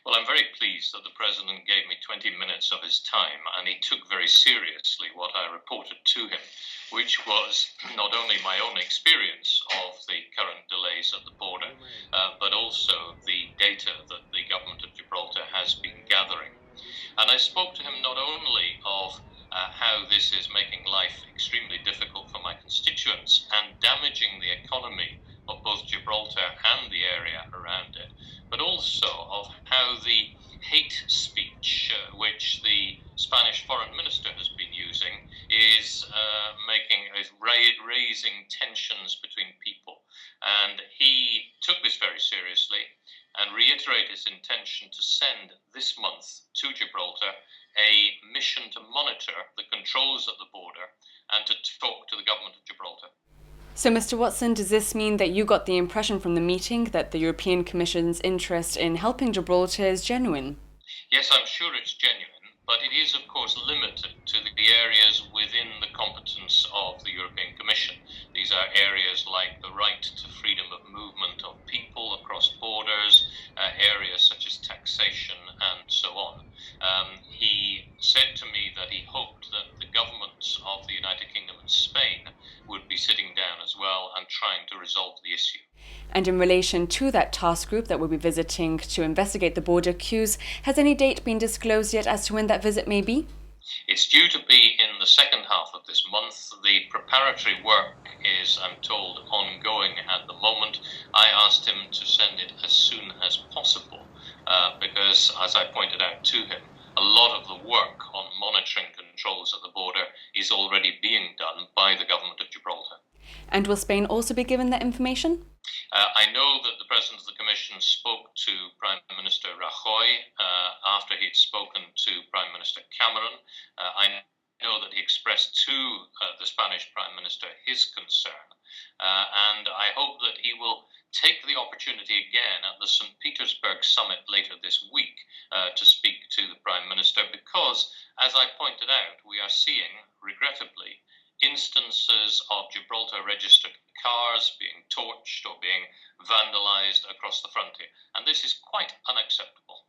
Well, I'm very pleased that the President gave me 20 minutes of his time, and he took very seriously what I reported to him, which was not only my own experience of the current delays at the border, but also the data that the government of Gibraltar has been gathering. And I spoke to him not only of how this is making life extremely difficult for my constituents and damaging the economy of both Gibraltar and the area around it, but also of how the hate speech, which the Spanish foreign minister has been using, is raising tensions between people. And he took this very seriously and reiterated his intention to send this month to Gibraltar a mission to monitor the controls at the border and to talk to the government of Gibraltar. So, Mr. Watson, does this mean that you got the impression from the meeting that the European Commission's interest in helping Gibraltar is genuine? Yes, I'm sure it's genuine, but it is, of course, limited to the areas within the competence of the European Commission. These are areas like the right to freedom of movement of people across borders, areas such as taxation, and so on. He said to me that he hoped that the governments of the United Kingdom and Spain would be sitting down as well and trying to resolve the issue. And in relation to that task group that will be visiting to investigate the border queues, has any date been disclosed yet as to when that visit may be? It's due to be in the second half of this month. The preparatory work is, I'm told, ongoing at the moment. I asked him to send it as soon as possible because, as I pointed out to him, a lot of the work on monitoring controls at the border is already being done by the government of Gibraltar. And will Spain also be given that information? I know that the President of the Commission spoke to Prime Minister Rajoy after he'd spoken to Prime Minister Cameron. I know that he expressed to the Spanish Prime Minister his concern. And I hope that he will take the opportunity again at the St. Petersburg summit later this week to speak to the Prime Minister because, as I pointed out, we are seeing, regrettably, instances of Gibraltar-registered cars being torched or being vandalized across the frontier. And this is quite unacceptable.